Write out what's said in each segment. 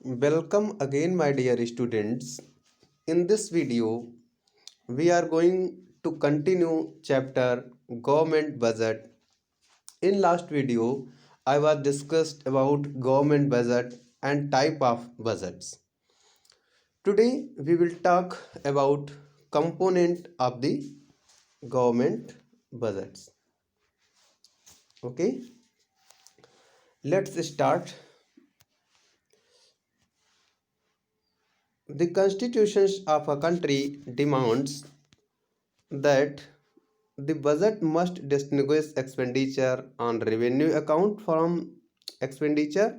Welcome again, my dear students. In this video, we are going to continue chapter Government Budget. In last video, I was discussed about government budget and type of budgets. Today, we will talk about component of the government budgets. Okay, let's start. The constitutions of a country demands that the budget must distinguish expenditure on revenue account from expenditure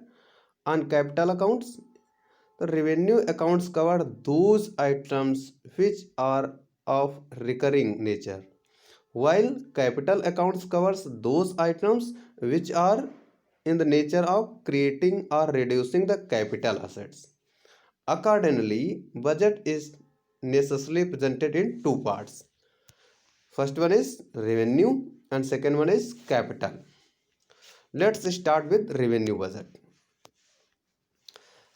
on capital accounts. The revenue accounts cover those items which are of recurring nature, while capital accounts covers those items which are in the nature of creating or reducing the capital assets. Accordingly, budget is necessarily presented in two parts. First one is revenue and second one is capital. Let's start with revenue budget.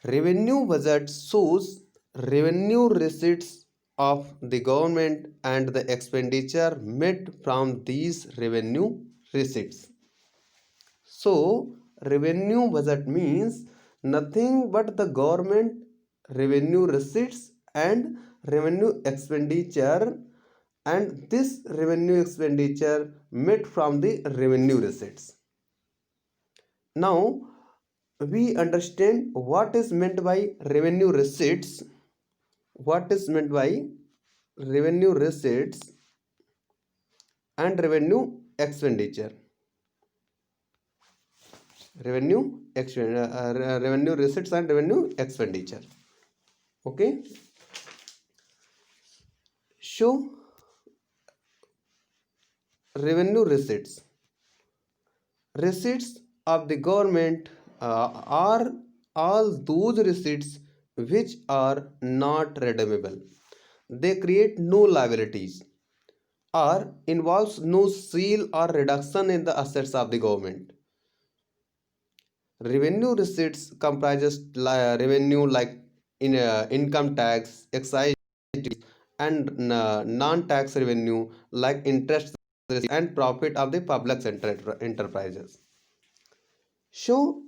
Revenue budget shows revenue receipts of the government and the expenditure made from these revenue receipts. So, revenue budget means nothing but the government revenue receipts and revenue expenditure, and this revenue expenditure made from the revenue receipts. Now we understand what is meant by revenue receipts. What is meant by revenue receipts and revenue expenditure. Revenue receipts and revenue expenditure. Okay. So revenue receipts. Receipts of the government are all those receipts which are not redeemable. They create no liabilities or involves no sale or reduction in the assets of the government. Revenue receipts comprises revenue like income tax, excise and non-tax revenue like interest and profit of the public sector enterprises. So,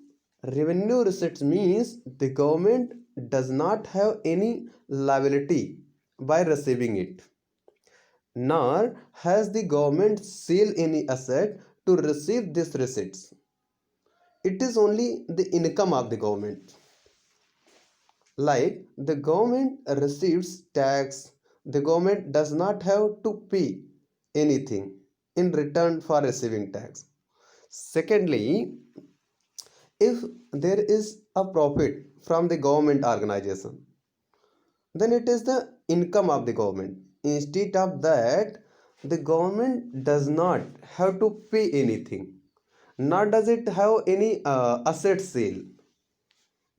revenue receipts means the government does not have any liability by receiving it, nor has the government sell any asset to receive these receipts. It is only the income of the government. Like the government receives tax, the government does not have to pay anything in return for receiving tax. Secondly, if there is a profit from the government organization, then it is the income of the government. Instead of that, the government does not have to pay anything, nor does it have any asset sale.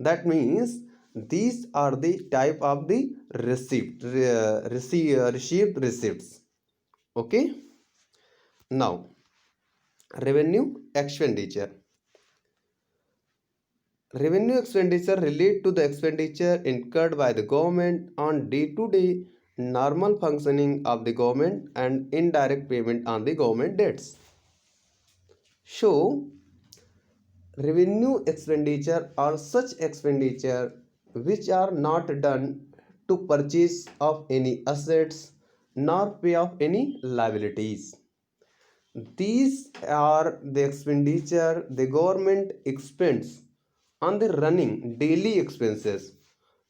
That means these are the type of the received receipts. Okay. Now, revenue expenditure. Revenue expenditure relate to the expenditure incurred by the government on day-to-day normal functioning of the government and indirect payment on the government debts. So, revenue expenditure are such expenditure which are not done to purchase of any assets nor pay off any liabilities. These are the expenditure the government expends on the running daily expenses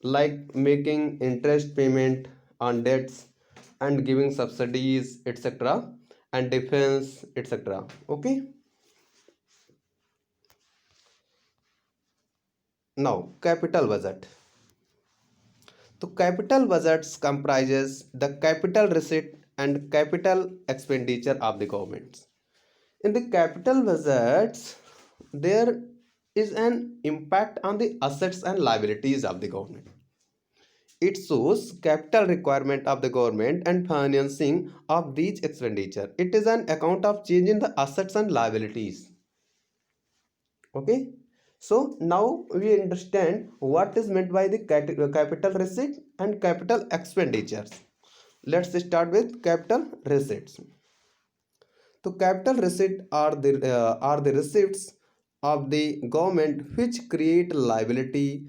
like making interest payment on debts and giving subsidies etc. and defense etc. Okay. Now capital budget. So capital budgets comprises the capital receipt and capital expenditure of the governments. In the capital budgets, there is an impact on the assets and liabilities of the government. It shows capital requirement of the government and financing of these expenditure. It is an account of change in the assets and liabilities. Okay. So now we understand what is meant by the capital receipt and capital expenditures. Let's start with capital receipts. So capital receipt are the receipts of the government which create liability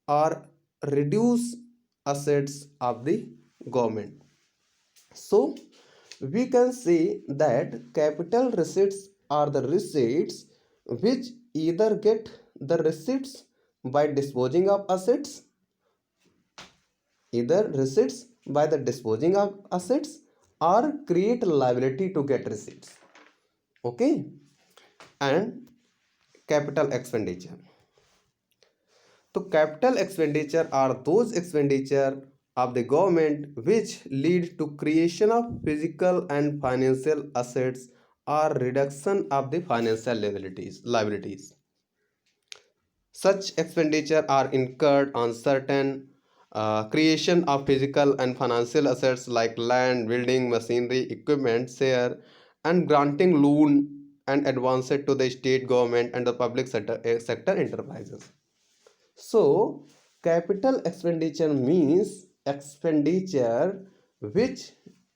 or reduce assets of the government. So we can say that capital receipts are the receipts which either get the receipts by disposing of assets, either receipts by the disposing of assets, or create liability to get receipts. Okay, and capital expenditure. So capital expenditure are those expenditure of the government which lead to creation of physical and financial assets or reduction of the financial liabilities. Such expenditure are incurred on certain creation of physical and financial assets like land, building, machinery, equipment, share, and granting loan and advances to the state government and the public sector enterprises. So, capital expenditure means expenditure which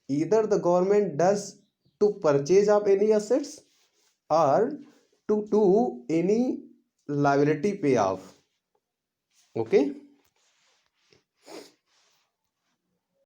either the government does to purchase of any assets or to do any liability payoff. Okay.